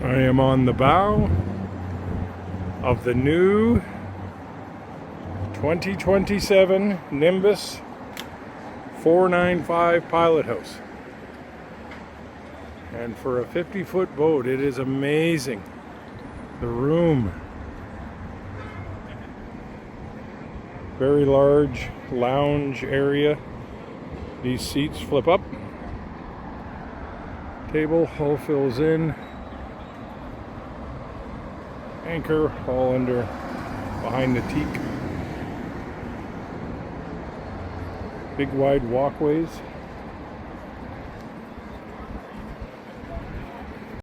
I am on the bow of the new 2027 Nimbus 495 pilot house. And for a 50-foot boat, it is amazing. The room. Very large lounge area. These seats flip up. Table all fills in. Anchor all under behind the teak. Big wide walkways.